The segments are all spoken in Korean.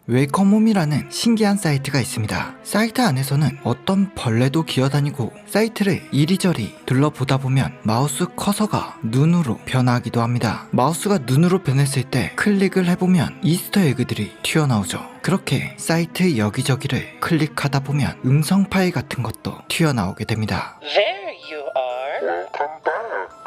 웰컴홈이라는 신기한 사이트가 있습니다. 사이트 안에서는 어떤 벌레도 기어다니고 사이트를 이리저리 둘러보다 보면 마우스 커서가 눈으로 변하기도 합니다. 마우스가 눈으로 변했을 때 클릭을 해보면 이스터 에그들이 튀어나오죠. 그렇게 사이트 여기저기를 클릭하다 보면 음성 파일 같은 것도 튀어나오게 됩니다. There you are. Welcome back.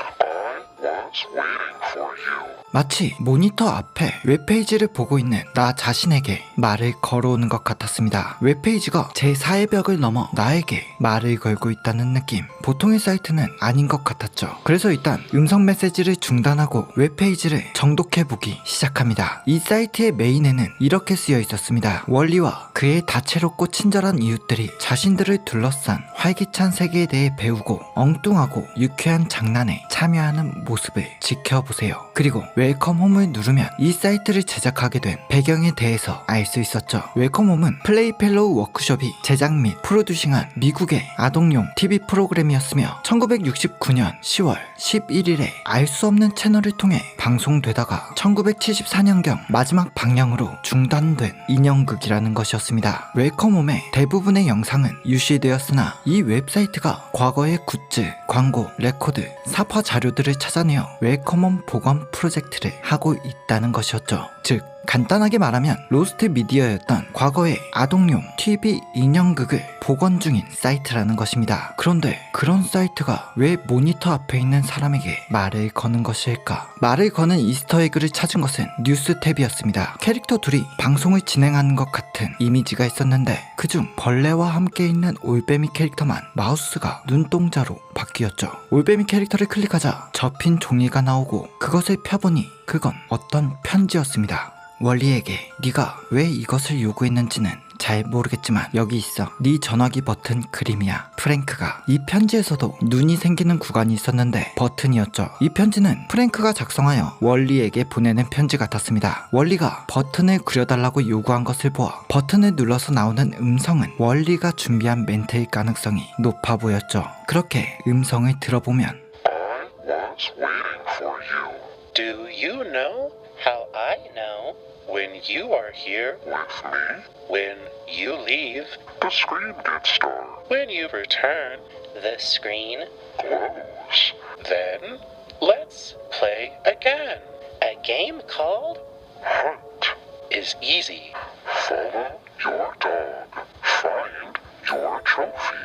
I was waiting for you. 마치 모니터 앞에 웹페이지를 보고 있는 나 자신에게 말을 걸어오는 것 같았습니다. 웹페이지가 제 사의 벽을 넘어 나에게 말을 걸고 있다는 느낌. 보통의 사이트는 아닌 것 같았죠. 그래서 일단 음성 메시지를 중단하고 웹페이지를 정독해보기 시작합니다. 이 사이트의 메인에는 이렇게 쓰여 있었습니다. 월리와 그의 다채롭고 친절한 이웃들이 자신들을 둘러싼 활기찬 세계에 대해 배우고 엉뚱하고 유쾌한 장난에 참여하는 모습을 지켜보세요. 그리고 웰컴홈을 누르면 이 사이트를 제작하게 된 배경에 대해서 알 수 있었죠. 웰컴홈은 플레이펠로우 워크숍이 제작 및 프로듀싱한 미국의 아동용 TV 프로그램이었으며 1969년 10월 11일에 알 수 없는 채널을 통해 방송되다가 1974년경 마지막 방영으로 중단된 인형극이라는 것이었습니다. 웰컴홈의 대부분의 영상은 유실되었으나 이 웹사이트가 과거의 굿즈, 광고, 레코드, 사파 자료들을 찾아내어 웰컴홈 복원 프로젝트를 하고 있다는 것이었죠. 즉 간단하게 말하면 로스트 미디어였던 과거의 아동용 TV 인형극을 복원 중인 사이트라는 것입니다. 그런데 그런 사이트가 왜 모니터 앞에 있는 사람에게 말을 거는 것일까? 말을 거는 이스터에그를 찾은 것은 뉴스 탭이었습니다. 캐릭터 둘이 방송을 진행하는 것 같은 이미지가 있었는데 그중 벌레와 함께 있는 올빼미 캐릭터만 마우스가 눈동자로 바뀌었죠. 올빼미 캐릭터를 클릭하자 접힌 종이가 나오고 그것을 펴보니 그건 어떤 편지였습니다. 월리에게 네가 왜 이것을 요구했는지는 잘 모르겠지만 여기 있어. 네 전화기 버튼 그림이야. 프랭크가. 이 편지에서도 눈이 생기는 구간이 있었는데 버튼이었죠. 이 편지는 프랭크가 작성하여 월리에게 보내는 편지 같았습니다. 월리가 버튼을 그려달라고 요구한 것을 보아 버튼을 눌러서 나오는 음성은 월리가 준비한 멘트일 가능성이 높아 보였죠. 그렇게 음성을 들어보면 I was waiting for you. Do you know how I know when you are here, With me, when you leave, the screen gets dark. when you return, the screen? Close. Then let's play again. A game called Hunt. is easy. Follow your dog. Find your trophy.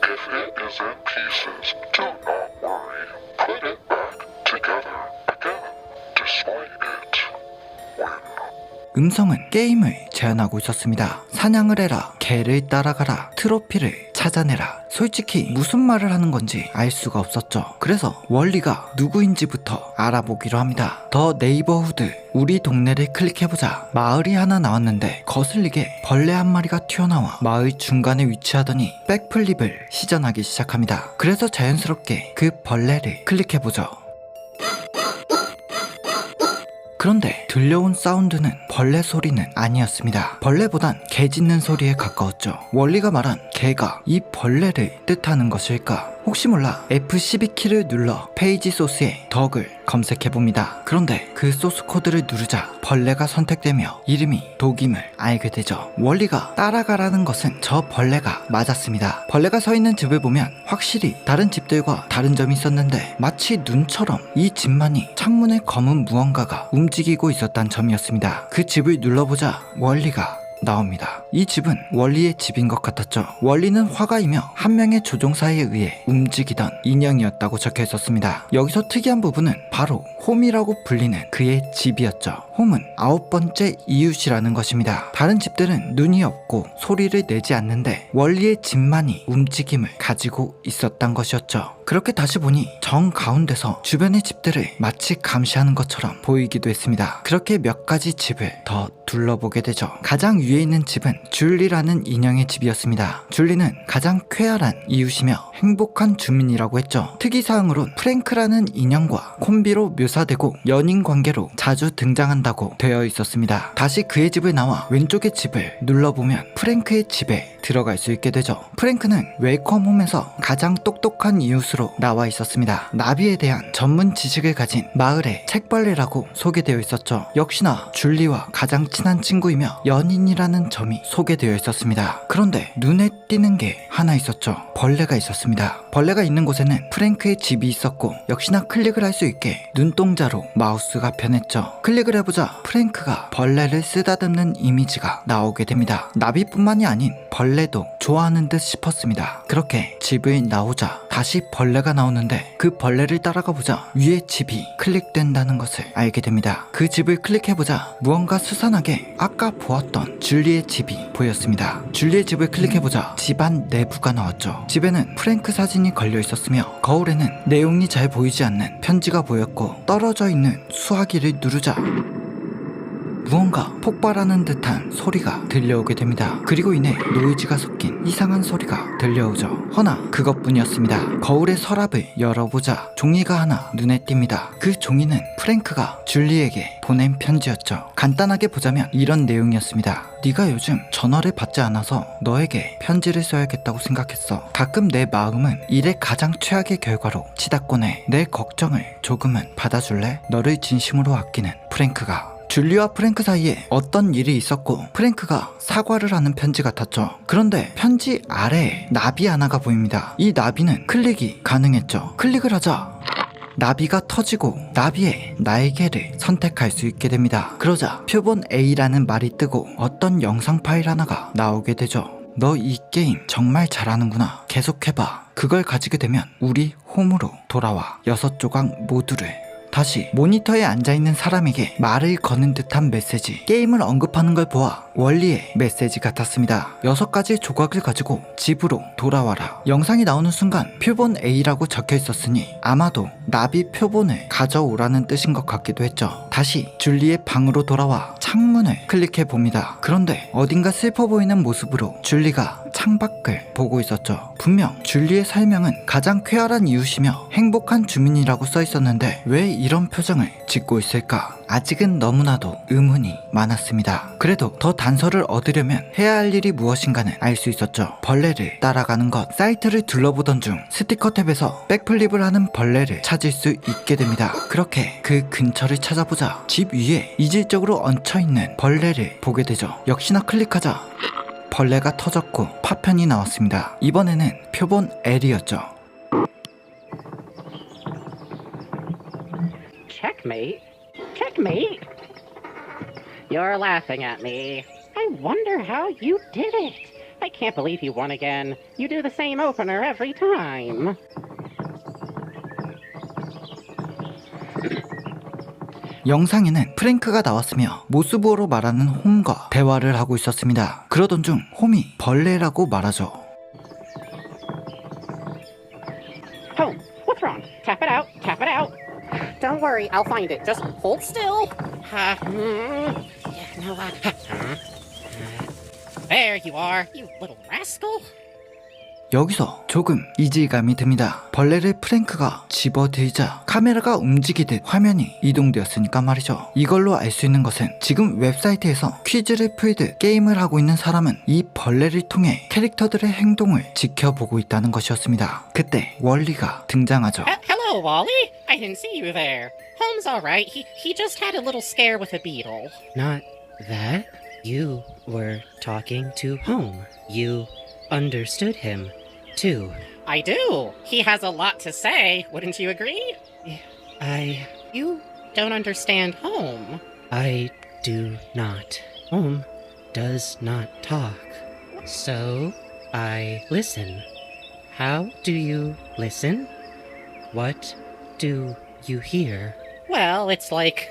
If it is in pieces, do not worry. Put it back together again. Display it. Win. 음성은 게임을 제안하고 있었습니다. 사냥을 해라, 개를 따라가라, 트로피를 찾아내라. 솔직히 무슨 말을 하는 건지 알 수가 없었죠. 그래서 월리가 누구인지부터 알아보기로 합니다. 더 네이버후드, 우리 동네를 클릭해보자. 마을이 하나 나왔는데 거슬리게 벌레 한 마리가 튀어나와 마을 중간에 위치하더니 백플립을 시전하기 시작합니다. 그래서 자연스럽게 그 벌레를 클릭해보죠. 그런데 들려온 사운드는 벌레 소리는 아니었습니다. 벌레보단 개 짖는 소리에 가까웠죠. 월리가 말한 개가 이 벌레를 뜻하는 것일까? 혹시 몰라 F12키를 눌러 페이지 소스에 덕을 검색해봅니다. 그런데 그 소스 코드를 누르자 벌레가 선택되며 이름이 독임을 알게 되죠. 월리가 따라가라는 것은 저 벌레가 맞았습니다. 벌레가 서 있는 집을 보면 확실히 다른 집들과 다른 점이 있었는데 마치 눈처럼 이 집만이 창문에 검은 무언가가 움직이고 있었단 점이었습니다. 그 집을 눌러보자 월리가 나옵니다. 이 집은 월리의 집인 것 같았죠. 월리는 화가이며 한 명의 조종사에 의해 움직이던 인형이었다고 적혀 있었습니다. 여기서 특이한 부분은 바로 홈이라고 불리는 그의 집이었죠. 홈은 9번째 이웃이라는 것입니다. 다른 집들은 눈이 없고 소리를 내지 않는데 월리의 집만이 움직임을 가지고 있었던 것이었죠. 그렇게 다시 보니 정 가운데서 주변의 집들을 마치 감시하는 것처럼 보이기도 했습니다. 그렇게 몇 가지 집을 더 둘러보게 되죠. 가장 위에 있는 집은 줄리라는 인형의 집이었습니다. 줄리는 가장 쾌활한 이웃이며 행복한 주민이라고 했죠. 특이사항으론 프랭크라는 인형과 콤비로 묘사되고 연인 관계로 자주 등장한다고 되어 있었습니다. 다시 그의 집을 나와 왼쪽의 집을 눌러보면 프랭크의 집에 들어갈 수 있게 되죠. 프랭크는 웰컴홈에서 가장 똑똑한 이웃으로 나와 있었습니다. 나비에 대한 전문 지식을 가진 마을의 책벌레라고 소개되어 있었죠. 역시나 줄리와 가장 친한 친구이며 연인이라고 집안이라는 점이 소개되어 있었습니다. 그런데 눈에 띄는 게 하나 있었죠. 벌레가 있었습니다. 벌레가 있는 곳에는 프랭크의 집이 있었고 역시나 클릭을 할 수 있게 눈동자로 마우스가 변했죠. 클릭을 해보자 프랭크가 벌레를 쓰다듬는 이미지가 나오게 됩니다. 나비뿐만이 아닌 벌레도 좋아하는 듯 싶었습니다. 그렇게 집을 나오자 다시 벌레가 나오는데 그 벌레를 따라가 보자 위에 집이 클릭된다는 것을 알게 됩니다. 그 집을 클릭해보자 무언가 수상하게 아까 보았던 줄리의 집이 보였습니다. 줄리의 집을 클릭해보자 집안 내부가 나왔죠. 집에는 프랭크 사진이 걸려 있었으며 거울에는 내용이 잘 보이지 않는 편지가 보였고 떨어져 있는 수화기를 누르자 무언가 폭발하는 듯한 소리가 들려오게 됩니다. 그리고 이내 노이즈가 섞인 이상한 소리가 들려오죠. 허나 그것뿐이었습니다. 거울의 서랍을 열어보자 종이가 하나 눈에 띕니다. 그 종이는 프랭크가 줄리에게 보낸 편지였죠. 간단하게 보자면 이런 내용이었습니다. 네가 요즘 전화를 받지 않아서 너에게 편지를 써야겠다고 생각했어. 가끔 내 마음은 일의 가장 최악의 결과로 치닫곤 해. 내 걱정을 조금은 받아줄래? 너를 진심으로 아끼는 프랭크가. 줄리와 프랭크 사이에 어떤 일이 있었고 프랭크가 사과를 하는 편지 같았죠. 그런데 편지 아래에 나비 하나가 보입니다. 이 나비는 클릭이 가능했죠. 클릭을 하자 나비가 터지고 나비의 날개를 선택할 수 있게 됩니다. 그러자 표본 A라는 말이 뜨고 어떤 영상 파일 하나가 나오게 되죠. 너 이 게임 정말 잘하는구나. 계속해봐. 그걸 가지게 되면 우리 홈으로 돌아와. 6조각 모두를. 다시 모니터에 앉아있는 사람에게 말을 거는 듯한 메시지. 게임을 언급하는 걸 보아 원리의 메시지 같았습니다. 6가지 조각을 가지고 집으로 돌아와라. 영상이 나오는 순간 표본 A라고 적혀 있었으니 아마도 나비 표본을 가져오라는 뜻인 것 같기도 했죠. 다시 줄리의 방으로 돌아와 창문을 클릭해 봅니다. 그런데 어딘가 슬퍼 보이는 모습으로 줄리가 창밖을 보고 있었죠. 분명 줄리의 설명은 가장 쾌활한 이웃이며 행복한 주민이라고 써 있었는데 왜 이런 표정을 짓고 있을까? 아직은 너무나도 의문이 많았습니다. 그래도 더 단서를 얻으려면 해야 할 일이 무엇인가는 알 수 있었죠. 벌레를 따라가는 것. 사이트를 둘러보던 중 스티커 탭에서 백플립을 하는 벌레를 찾을 수 있게 됩니다. 그렇게 그 근처를 찾아보자 집 위에 이질적으로 얹혀있는 벌레를 보게 되죠. 역시나 클릭하자 벌레가 터졌고 파편이 나왔습니다. 이번에는 표본 L이었죠. Checkmate? Checkmate? You're laughing at me. I wonder how you did it. I can't believe you won again. You do the same opener every time. 영상에는 프랭크가 나왔으며 모스부어로 말하는 홈과 대화를 하고 있었습니다. 그러던 중 홈이 벌레라고 말하죠. Home, what's wrong? Tap it out, tap it out. Don't worry, I'll find it. Just hold still. There you are, you little rascal. 여기서 조금 이질감이 듭니다. 벌레를 프랭크가 집어들자 카메라가 움직이듯 화면이 이동되었으니까 말이죠. 이걸로 알 수 있는 것은 지금 웹사이트에서 퀴즈를 풀듯 게임을 하고 있는 사람은 이 벌레를 통해 캐릭터들의 행동을 지켜보고 있다는 것이었습니다. 그때 월리가 등장하죠. Hello, Wally. I didn't see you there. Holmes all right. He just had a little scare with a beetle. Not that. You were talking to Home. You understood him, too. I do. He has a lot to say. Wouldn't you agree? You don't understand Home. I do not. Home does not talk. So I listen. How do you listen? What do you hear? Well, it's like...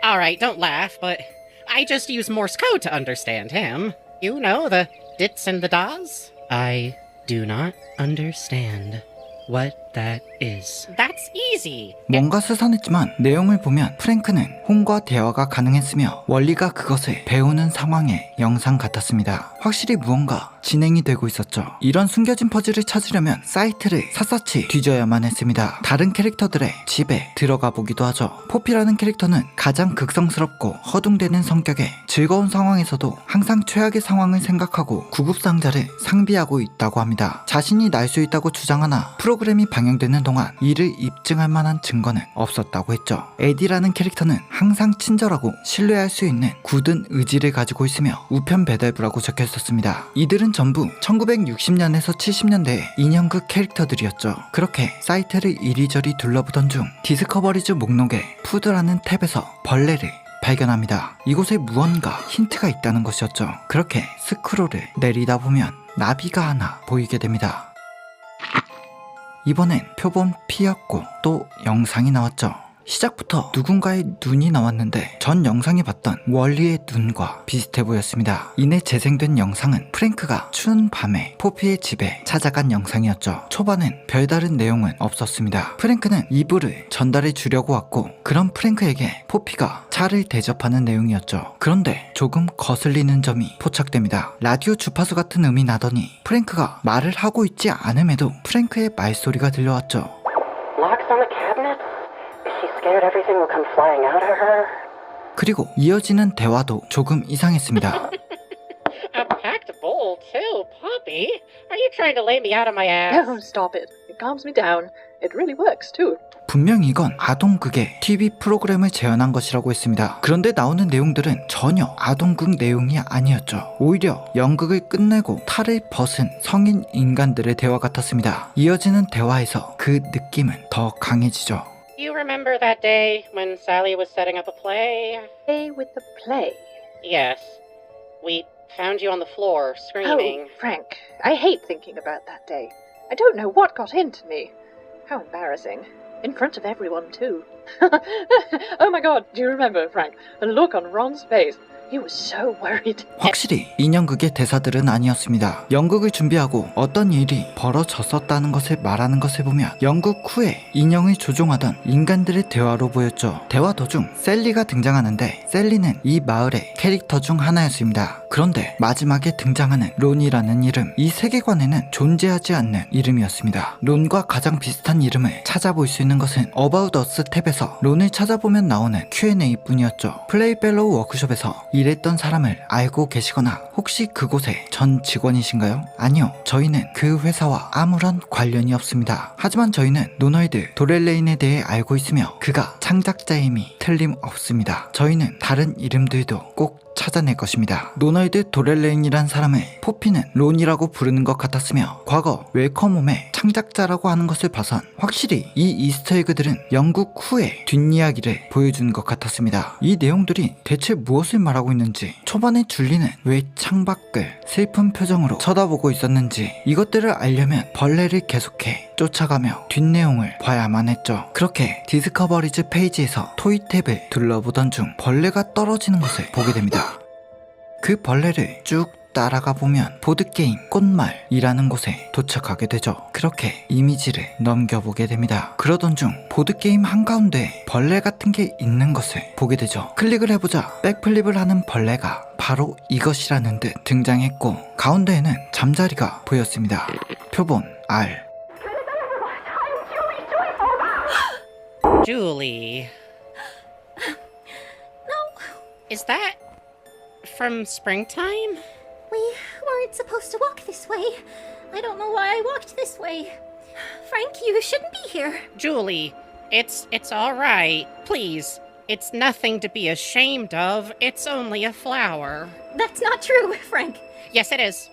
All right, don't laugh, but I just use Morse code to understand him. You know, the dits and the das? I do not understand what that is. That's easy. 뭔가 스산했지만 내용을 보면 프랭크는 홈과 대화가 가능했으며 원리가 그것을 배우는 상황의 영상 같았습니다. 확실히 무언가 진행이 되고 있었죠. 이런 숨겨진 퍼즐을 찾으려면 사이트를 샅샅이 뒤져야만 했습니다. 다른 캐릭터들의 집에 들어가 보기도 하죠. 포피라는 캐릭터는 가장 극성스럽고 허둥대는 성격에 즐거운 상황에서도 항상 최악의 상황을 생각하고 구급상자를 상비하고 있다고 합니다. 자신이 날 수 있다고 주장하나 프로그램이 방영되는 동안 이를 입증할 만한 증거는 없었다고 했죠. 에디라는 캐릭터는 항상 친절하고 신뢰할 수 있는 굳은 의지를 가지고 있으며 우편 배달부라고 적혀 있었습니다. 이들은 전부 1960년에서 70년대의 인형극 캐릭터들이었죠. 그렇게 사이트를 이리저리 둘러보던 중 디스커버리즈 목록에 푸드라는 탭에서 벌레를 발견합니다. 이곳에 무언가 힌트가 있다는 것이었죠. 그렇게 스크롤을 내리다 보면 나비가 하나 보이게 됩니다. 이번엔 표본 P였고 또 영상이 나왔죠. 시작부터 누군가의 눈이 나왔는데 전 영상에 봤던 월리의 눈과 비슷해 보였습니다. 이내 재생된 영상은 프랭크가 추운 밤에 포피의 집에 찾아간 영상이었죠. 초반엔 별다른 내용은 없었습니다. 프랭크는 이불을 전달해 주려고 왔고 그런 프랭크에게 포피가 차를 대접하는 내용이었죠. 그런데 조금 거슬리는 점이 포착됩니다. 라디오 주파수 같은 음이 나더니 프랭크가 말을 하고 있지 않음에도 프랭크의 말소리가 들려왔죠. Locks on the cabinet? Is she scared everything will come flying out at her? 그리고 이어지는 대화도 조금 이상했습니다. A packed bowl, too, Poppy. Are you trying to lay me out of my ass? Oh, stop it. It calms me down. It really works too. 분명 이건 아동극의 TV 프로그램을 재현한 것이라고 했습니다. 그런데 나오는 내용들은 전혀 아동극 내용이 아니었죠. 오히려 연극을 끝내고 탈을 벗은 성인 인간들의 대화 같았습니다. 이어지는 대화에서 그 느낌은 더 강해지죠. You remember that day when Sally was setting up a play? Play with the play. Yes. We found you on the floor, screaming. Oh, Frank, I hate thinking about that day. I don't know what got into me. How embarrassing. In front of everyone, too. Oh my god, do you remember, Frank? The look on Ron's face. He was so worried. 확실히 인형극의 대사들은 아니었습니다. 연극을 준비하고 어떤 일이 벌어졌었다는 것을 말하는 것을 보면 연극 후에 인형을 조종하던 인간들의 대화로 보였죠. 대화 도중 셀리가 등장하는데 셀리는 이 마을의 캐릭터 중 하나였습니다. 그런데 마지막에 등장하는 론이라는 이름, 이 세계관에는 존재하지 않는 이름이었습니다. 론과 가장 비슷한 이름을 찾아볼 수 있는 것은 About Us 탭에서 론을 찾아보면 나오는 Q&A 뿐이었죠. 플레이벨로우 워크숍에서 일했던 사람을 알고 계시거나 혹시 그곳의 전 직원이신가요? 아니요, 저희는 그 회사와 아무런 관련이 없습니다. 하지만 저희는 노널드 도렐레인에 대해 알고 있으며 그가 창작자임이 틀림없습니다. 저희는 다른 이름들도 꼭 찾아낼 것입니다. 노널드 도렐레인이란 사람을 포피는 론이라고 부르는 것 같았으며 과거 웰컴홈의 창작자라고 하는 것을 봐선 확실히 이 이스터에그들은 영국 후의 뒷이야기를 보여주는 것 같았습니다. 이 내용들이 대체 무엇을 말하고 있는지, 초반에 줄리는 왜 창밖을 슬픈 표정으로 쳐다보고 있었는지, 이것들을 알려면 벌레를 계속해 쫓아가며 뒷내용을 봐야만 했죠. 그렇게 디스커버리즈 페이지에서 토이 탭을 둘러보던 중 벌레가 떨어지는 것을 보게 됩니다. 그 벌레를 쭉 따라가 보면 보드게임 꽃말이라는 곳에 도착하게 되죠. 그렇게 이미지를 넘겨보게 됩니다. 그러던 중 보드게임 한가운데 벌레 같은 게 있는 것을 보게 되죠. 클릭을 해보자 백플립을 하는 벌레가 바로 이것이라는 듯 등장했고 가운데에는 잠자리가 보였습니다. 표본 R. Julie. No, Is that from springtime? we weren't supposed to walk this way. I don't know why I walked this way. Frank, you shouldn't be here. Julie, it's all right. Please. It's nothing to be ashamed of. It's only a flower. That's not true, Frank. Yes, it is.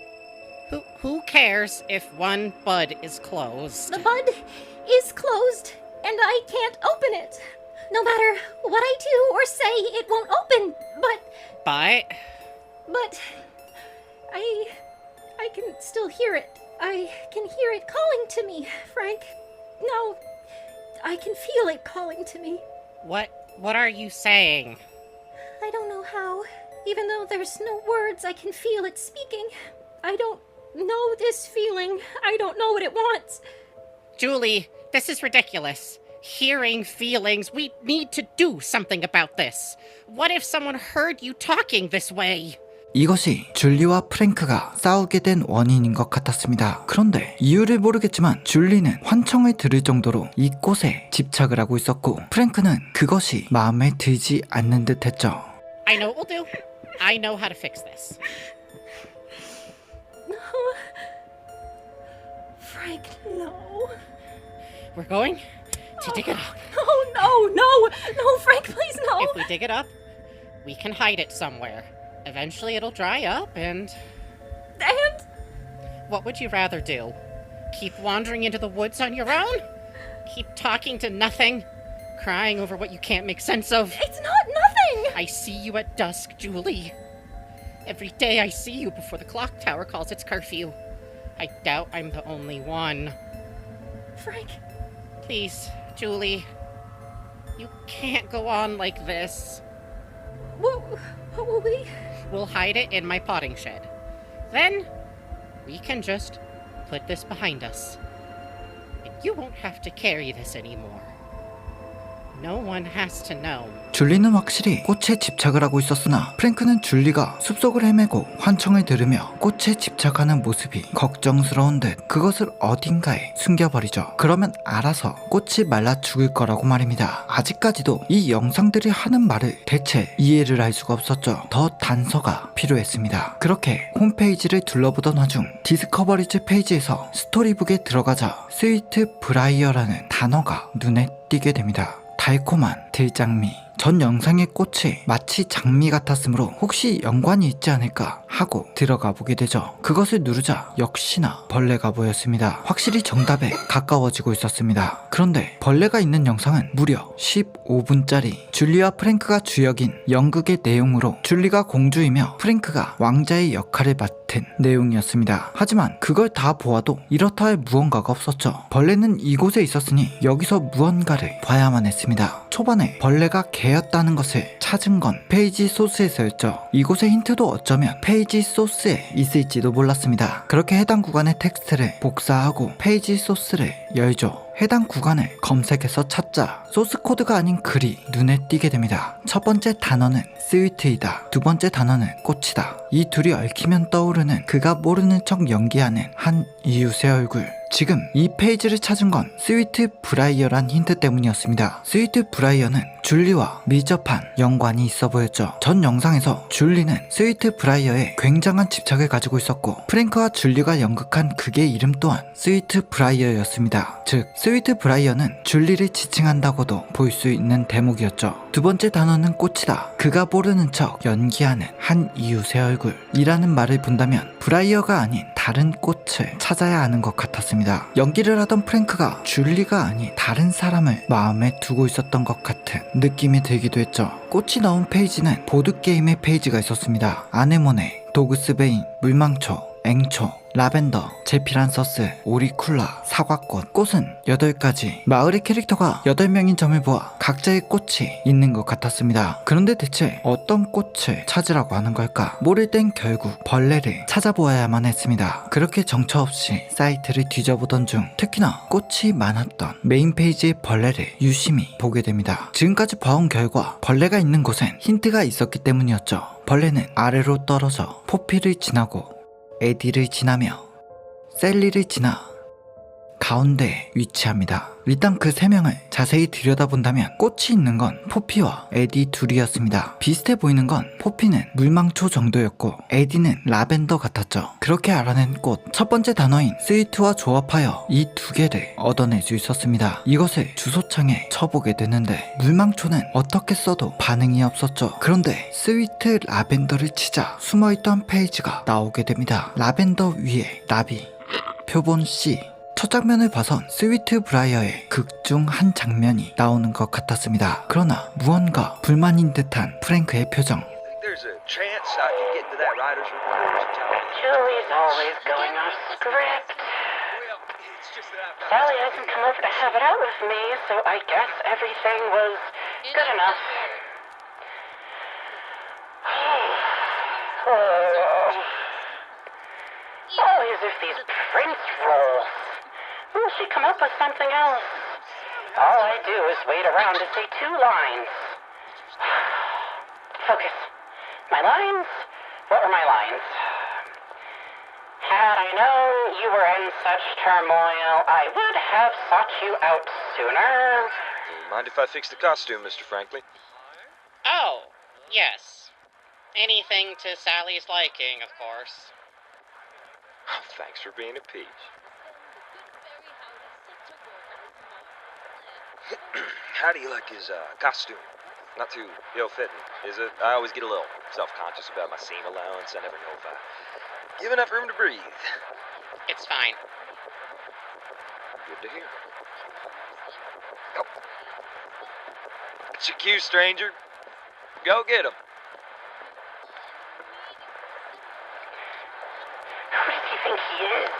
Who cares if one bud is closed? The bud is closed, and I can't open it. No matter what I do or say, it won't open. But I can still hear it. I can hear it calling to me, Frank. No, I can feel it calling to me. What are you saying? I don't know how. Even though there's no words, I can feel it speaking. I don't know this feeling. I don't know what it wants. Julie, this is ridiculous. Hearing feelings, we need to do something about this. What if someone heard you talking this way? 이것이 줄리와 프랭크가 싸우게 된 원인인 것 같았습니다. 그런데 이유를 모르겠지만 줄리는 환청을 들을 정도로 이곳에 집착을 하고 있었고 프랭크는 그것이 마음에 들지 않는 듯 했죠. I know what we'll do. I know how to fix this. No. Frank, no. We're going to dig it up. Oh, no, Frank, please, no. If we dig it up, we can hide it somewhere. Eventually it'll dry up and... And? What would you rather do? Keep wandering into the woods on your own? Keep talking to nothing? Crying over what you can't make sense of? It's not nothing. I see you at dusk, Julie. Every day I see you before the clock tower calls its curfew. I doubt I'm the only one. Frank. Please, Julie. You can't go on like this. What will we? We'll hide it in my potting shed. Then, we can just put this behind us. And you won't have to carry this anymore. No one has to know. 줄리는 확실히 꽃에 집착을 하고 있었으나 프랭크는 줄리가 숲속을 헤매고 환청을 들으며 꽃에 집착하는 모습이 걱정스러운 듯 그것을 어딘가에 숨겨버리죠. 그러면 알아서 꽃이 말라 죽을 거라고 말입니다. 아직까지도 이 영상들이 하는 말을 대체 이해를 할 수가 없었죠. 더 단서가 필요했습니다. 그렇게 홈페이지를 둘러보던 와중 디스커버리즈 페이지에서 스토리북에 들어가자 스위트 브라이어라는 단어가 눈에 띄게 됩니다. 달콤한 들장미. 전 영상의 꽃이 마치 장미 같았으므로 혹시 연관이 있지 않을까 하고 들어가 보게 되죠. 그것을 누르자 역시나 벌레가 보였습니다. 확실히 정답에 가까워지고 있었습니다. 그런데 벌레가 있는 영상은 무려 15분짜리 줄리와 프랭크가 주역인 연극의 내용으로 줄리가 공주이며 프랭크가 왕자의 역할을 맡은 내용이었습니다. 하지만 그걸 다 보아도 이렇다 할 무언가가 없었죠. 벌레는 이곳에 있었으니 여기서 무언가를 봐야만 했습니다. 초반에 벌레가 개였다는 것을 찾은 건 페이지 소스에서였죠. 이곳의 힌트도 어쩌면 페이지 소스에 있을지도 몰랐습니다. 그렇게 해당 구간의 텍스트를 복사하고 페이지 소스를 열죠. 해당 구간을 검색해서 찾자 소스 코드가 아닌 글이 눈에 띄게 됩니다. 첫 번째 단어는 스위트이다. 두 번째 단어는 꽃이다. 이 둘이 얽히면 떠오르는 그가 모르는 척 연기하는 한 이웃의 얼굴. 지금 이 페이지를 찾은 건 스위트 브라이어란 힌트 때문이었습니다. 스위트 브라이어는 줄리와 밀접한 연관이 있어 보였죠. 전 영상에서 줄리는 스위트 브라이어에 굉장한 집착을 가지고 있었고 프랭크와 줄리가 연극한 극의 이름 또한 스위트 브라이어였습니다. 즉 스위트 브라이어는 줄리를 지칭한다고도 볼 수 있는 대목이었죠. 두 번째 단어는 꽃이다. 그가 모르는 척 연기하는 한 이웃의 얼굴 이라는 말을 본다면 브라이어가 아닌 다른 꽃을 찾아야 하는 것 같았습니다. 연기를 하던 프랭크가 줄리가 아닌 다른 사람을 마음에 두고 있었던 것 같은 느낌이 들기도 했죠. 꽃이 나온 페이지는 보드게임의 페이지가 있었습니다. 아네모네, 도그스베인, 물망초, 앵초, 라벤더, 제피란서스, 오리쿨라, 사과꽃. 꽃은 8가지. 마을의 캐릭터가 8명인 점을 보아 각자의 꽃이 있는 것 같았습니다. 그런데 대체 어떤 꽃을 찾으라고 하는 걸까? 모를 땐 결국 벌레를 찾아보아야만 했습니다. 그렇게 정처 없이 사이트를 뒤져보던 중 특히나 꽃이 많았던 메인 페이지의 벌레를 유심히 보게 됩니다. 지금까지 봐온 결과 벌레가 있는 곳엔 힌트가 있었기 때문이었죠. 벌레는 아래로 떨어져 포피를 지나고 에디를 지나며 셀리를 지나 가운데에 위치합니다. 일단 그 3명을 자세히 들여다본다면 꽃이 있는 건 포피와 에디 둘이었습니다. 비슷해 보이는 건 포피는 물망초 정도였고 에디는 라벤더 같았죠. 그렇게 알아낸 꽃 첫 번째 단어인 스위트와 조합하여 이 2개를 얻어낼 수 있었습니다. 이것을 주소창에 쳐보게 되는데 물망초는 어떻게 써도 반응이 없었죠. 그런데 스위트 라벤더를 치자 숨어있던 페이지가 나오게 됩니다. 라벤더 위에 나비, 표본 C. 첫 장면을 봐선 스위트 브라이어의 극 중 한 장면이 나오는 것 같았습니다. 그러나 무언가 불만인 듯한 프랭크의 표정. There's a chance I can get into that writer's room. Julie's always going off script. Sally hasn't come over to have it out with me, so I guess everything was good enough. Always if these prince rolls. Will she come up with something else? All I do is wait around to say 2 lines. Focus. My lines? What were my lines? Had I known you were in such turmoil, I would have sought you out sooner. Mind if I fix the costume, Mr. Franklin? Oh, yes. Anything to Sally's liking, of course. Thanks for being a peach. How do you like his costume? Not too ill-fitting, is it? I always get a little self-conscious about my seam allowance. I never know if I give enough room to breathe. It's fine. Good to hear. Oh. It's your cue, stranger. Go get him. Who does he think he is?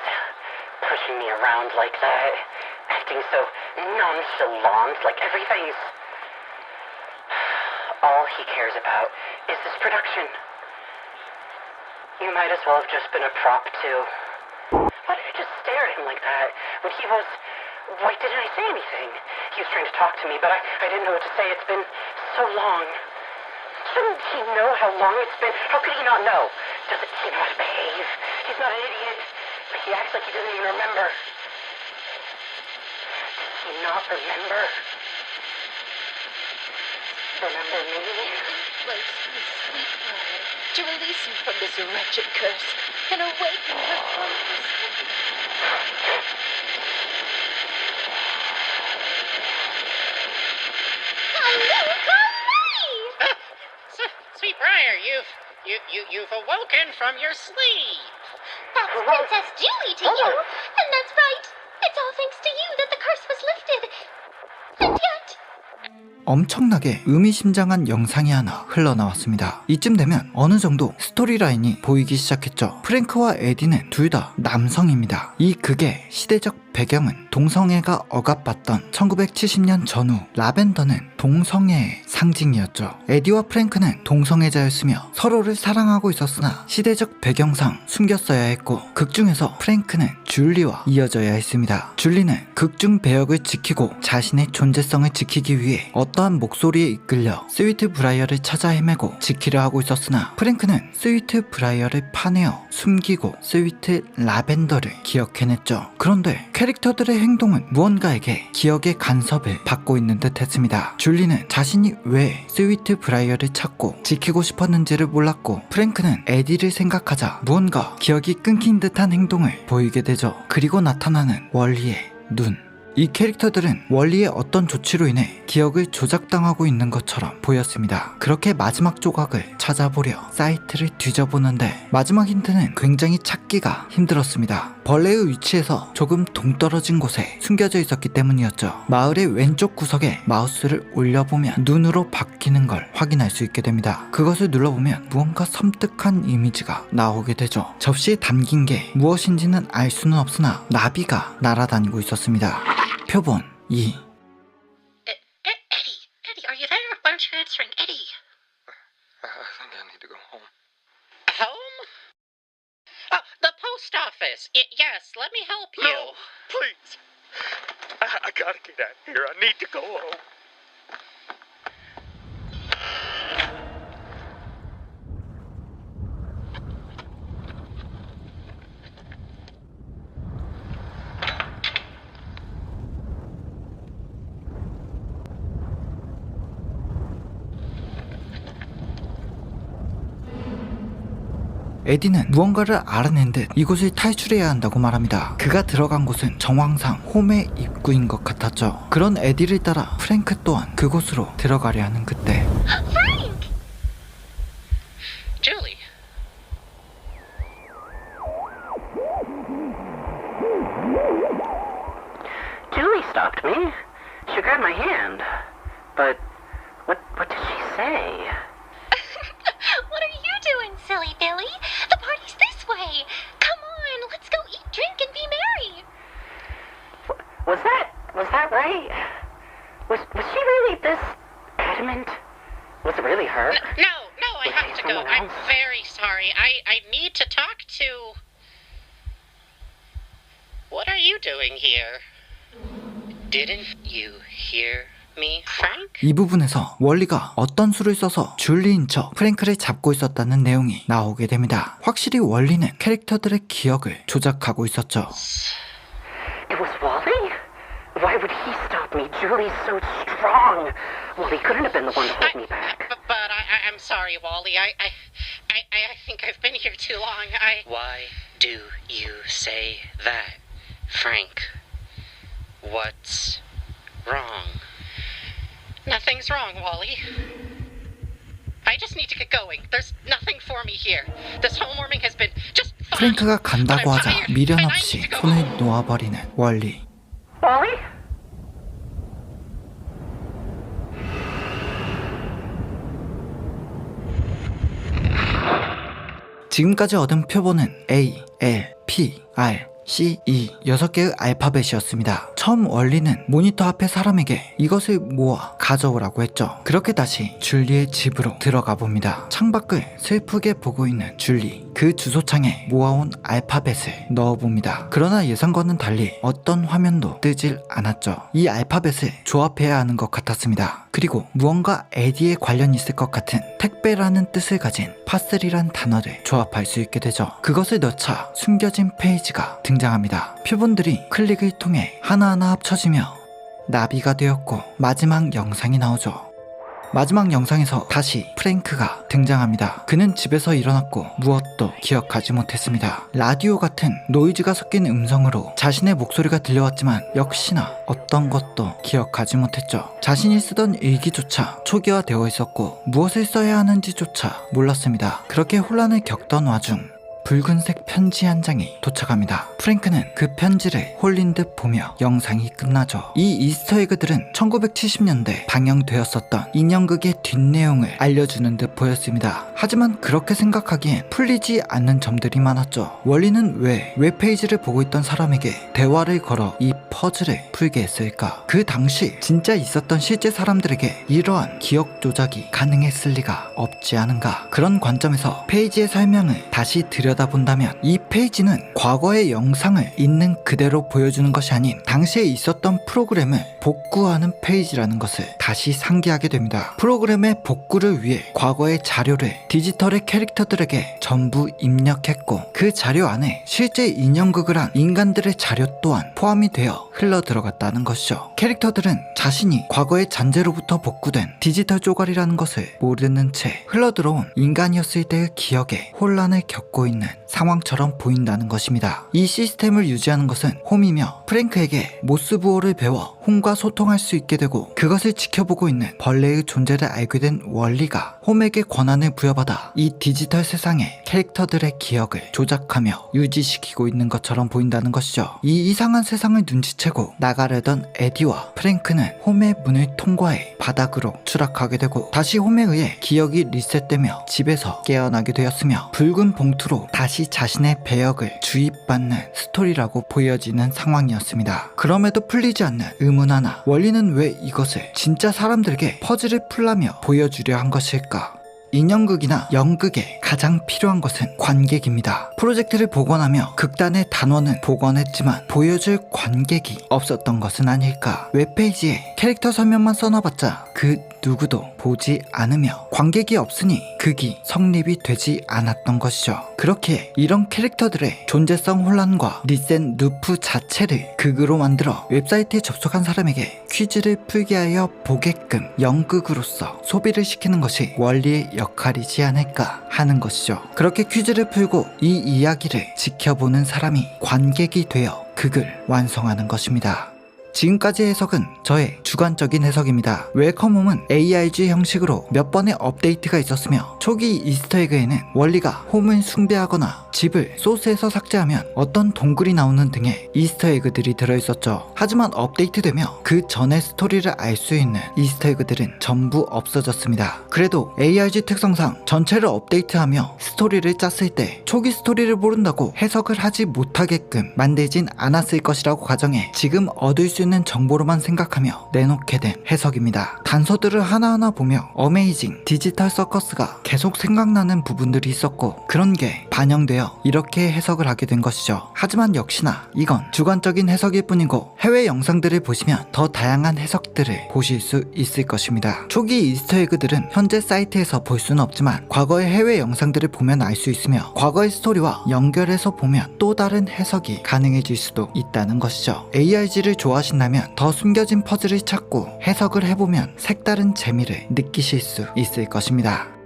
Pushing me around like that. Acting so nonchalant, like everything's... All he cares about is this production. You might as well have just been a prop, too. Why did I just stare at him like that when he was... Why didn't I say anything? He was trying to talk to me, but I didn't know what to say. It's been so long. Shouldn't he know how long it's been? How could he not know? Doesn't he know how to behave? He's not an idiot, but he acts like he doesn't even remember. Does he not remember? Remember me? Close to his sweet bride, to release him from this wretched curse and awaken her from his Sweet Briar, you've awoken from your sleep. That's Princess Julie to you, and that's right. It's all thanks to you that the curse was lifted. And yet... 엄청나게 의미심장한 영상이 하나 흘러나왔습니다. 이쯤 되면 어느 정도 스토리라인이 보이기 시작했죠. 프랭크와 에디는 둘 다 남성입니다. 이 극의 시대적 배경은 동성애가 억압받던 1970년 전후 라벤더는 동성애의 상징이었죠. 에디와 프랭크는 동성애자였으며 서로를 사랑하고 있었으나 시대적 배경상 숨겼어야 했고 극 중에서 프랭크는 줄리와 이어져야 했습니다. 줄리는 극중 배역을 지키고 자신의 존재성을 지키기 위해 어떠한 목소리에 이끌려 스위트 브라이어를 찾아 헤매고 지키려 하고 있었으나 프랭크는 스위트 브라이어를 파내어 숨기고 스위트 라벤더를 기억해냈죠. 그런데 캐릭터들의 행동은 무언가에게 기억의 간섭을 받고 있는 듯 했습니다. 줄리는 자신이 왜 스위트 브라이어를 찾고 지키고 싶었는지를 몰랐고 프랭크는 에디를 생각하자 무언가 기억이 끊긴 듯한 행동을 보이게 되죠. 그리고 나타나는 월리의 눈. 이 캐릭터들은 원리의 어떤 조치로 인해 기억을 조작당하고 있는 것처럼 보였습니다. 그렇게 마지막 조각을 찾아보려 사이트를 뒤져보는데 마지막 힌트는 굉장히 찾기가 힘들었습니다. 벌레의 위치에서 조금 동떨어진 곳에 숨겨져 있었기 때문이었죠. 마을의 왼쪽 구석에 마우스를 올려보면 눈으로 바뀌는 걸 확인할 수 있게 됩니다. 그것을 눌러보면 무언가 섬뜩한 이미지가 나오게 되죠. 접시에 담긴 게 무엇인지는 알 수는 없으나 나비가 날아다니고 있었습니다. 표본 2. Eddie, are you there? Why aren't you answering, Eddie? I think I need to go home. Home? Oh, the post office. Yes, let me help you. No, please. I gotta get out of here. I need to go home. 에디는 무언가를 알아낸 듯 이곳을 탈출해야 한다고 말합니다. 그가 들어간 곳은 정황상 홈의 입구인 것 같았죠. 그런 에디를 따라 프랭크 또한 그곳으로 들어가려 하는 그때 Frank! Julie. Julie stopped me. She grabbed my hand. But what did she say? What are you doing, silly Billy? The party's this way. Come on, let's go eat, drink, and be merry. Was that right? Was she really this adamant? Was it really her? No, I have to go. I'm very sorry. I need to talk to... What are you doing here? Didn't you hear me, Frank? 이 부분에서 월리가 어떤 수를 써서 줄리인 척 프랭크를 잡고 있었다는 내용이 나오게 됩니다. 확실히 월리는 캐릭터들의 기억을 조작하고 있었죠. It was Wally? Why would he stop me? Julie's so strong. Wally couldn't have been the one to hold me back. But I'm sorry, Wally. I think I've been here too long. Why do you say that, Frank? What's wrong? Nothing's wrong, Wally. I just need to get going. There's nothing for me here. This homewarming has been just fun. 프랭크가 간다고 하자 미련 없이 손을 놓아버리는 월리. Wally? 지금까지 얻은 표본은 A, L, P, R, C, E 6개의 알파벳이었습니다. 처음 월리는 모니터 앞에 사람에게 이것을 모아 가져오라고 했죠. 그렇게 다시 줄리의 집으로 들어가 봅니다. 창밖을 슬프게 보고 있는 줄리. 그 주소창에 모아온 알파벳을 넣어봅니다. 그러나 예상과는 달리 어떤 화면도 뜨질 않았죠. 이 알파벳을 조합해야 하는 것 같았습니다. 그리고 무언가 에디에 관련 있을 것 같은 택배라는 뜻을 가진 파슬이란 단어를 조합할 수 있게 되죠. 그것을 넣자 숨겨진 페이지가 등장합니다. 표본들이 클릭을 통해 하나하나 합쳐지며 나비가 되었고 마지막 영상이 나오죠. 마지막 영상에서 다시 프랭크가 등장합니다. 그는 집에서 일어났고 무엇도 기억하지 못했습니다. 라디오 같은 노이즈가 섞인 음성으로 자신의 목소리가 들려왔지만 역시나 어떤 것도 기억하지 못했죠. 자신이 쓰던 일기조차 초기화되어 있었고 무엇을 써야 하는지조차 몰랐습니다. 그렇게 혼란을 겪던 와중 붉은색 편지 한 장이 도착합니다. 프랭크는 그 편지를 홀린 듯 보며 영상이 끝나죠. 이 이스터에그들은 1970년대 방영되었었던 인형극의 뒷내용을 알려주는 듯 보였습니다. 하지만 그렇게 생각하기엔 풀리지 않는 점들이 많았죠. 월리는 왜 웹페이지를 보고 있던 사람에게 대화를 걸어 이 퍼즐을 풀게 했을까? 그 당시 진짜 있었던 실제 사람들에게 이러한 기억 조작이 가능했을 리가 없지 않은가? 그런 관점에서 페이지의 설명을 다시 들여다본다면 이 페이지는 과거의 영상을 있는 그대로 보여주는 것이 아닌 당시에 있었던 프로그램을 복구하는 페이지라는 것을 다시 상기하게 됩니다. 프로그램의 복구를 위해 과거의 자료를 디지털의 캐릭터들에게 전부 입력했고 그 자료 안에 실제 인형극을 한 인간들의 자료 또한 포함이 되어 흘러 들어갔다는 것이죠. 캐릭터들은 자신이 과거의 잔재로부터 복구된 디지털 쪼가리라는 것을 모르는 채 흘러 들어온 인간이었을 때의 기억에 혼란을 겪고 있는 상황처럼 보인다는 것입니다. 이 시스템을 유지하는 것은 홈이며 프랭크에게 모스부호를 배워 홈과 소통할 수 있게 되고 그것을 지켜보고 있는 벌레의 존재를 알게 된 월리가 홈에게 권한을 부여받아 이 디지털 세상의 캐릭터들의 기억을 조작하며 유지시키고 있는 것처럼 보인다는 것이죠. 이 이상한 세상을 눈치채고 나가려던 에디와 프랭크는 홈의 문을 통과해 바닥으로 추락하게 되고 다시 홈에 의해 기억이 리셋되며 집에서 깨어나게 되었으며 붉은 봉투로 다시 자신의 배역을 주입받는 스토리라고 보여지는 상황이었습니다. 그럼에도 풀리지 않는 의문 하나. 월리는 왜 이것을 진짜 사람들에게 퍼즐을 풀라며 보여주려 한 것일까? 인형극이나 연극에 가장 필요한 것은 관객입니다. 프로젝트를 복원하며 극단의 단원은 복원했지만 보여줄 관객이 없었던 것은 아닐까. 웹페이지에 캐릭터 설명만 써놔봤자 그 누구도 보지 않으며 관객이 없으니 극이 성립이 되지 않았던 것이죠. 그렇게 이런 캐릭터들의 존재성 혼란과 리셋 루프 자체를 극으로 만들어 웹사이트에 접속한 사람에게 퀴즈를 풀게 하여 보게끔 연극으로서 소비를 시키는 것이 원리의 역할이지 않을까 하는 것이죠. 그렇게 퀴즈를 풀고 이 이야기를 지켜보는 사람이 관객이 되어 극을 완성하는 것입니다. 지금까지 해석은 저의 주관적인 해석입니다. 웰컴홈은 ARG 형식으로 몇 번의 업데이트가 있었으며 초기 이스터에그에는 원리가 홈을 숭배하거나 집을 소스에서 삭제하면 어떤 동굴이 나오는 등의 이스터에그들이 들어있었죠. 하지만 업데이트되며 그 전의 스토리를 알 수 있는 이스터에그들은 전부 없어졌습니다. 그래도 ARG 특성상 전체를 업데이트하며 스토리를 짰을 때 초기 스토리를 모른다고 해석을 하지 못하게끔 만들진 않았을 것이라고 가정해 지금 얻을 수 있는 정보로만 생각하며 내놓게 된 해석입니다. 단서들을 하나하나 보며 어메이징 디지털 서커스가 계속 생각나는 부분들이 있었고 그런 게 반영되어 이렇게 해석을 하게 된 것이죠. 하지만 역시나 이건 주관적인 해석일 뿐이고 해외 영상들을 보시면 더 다양한 해석들을 보실 수 있을 것입니다. 초기 이스터에그들은 현재 사이트에서 볼 수는 없지만 과거의 해외 영상들을 보면 알 수 있으며 과거의 스토리와 연결해서 보면 또 다른 해석이 가능해질 수도 있다는 것이죠. ARG를 좋아하신다면 더 숨겨진 퍼즐을 찾고 해석을 해보면 색다른 재미를 느끼실 수 있을 것입니다.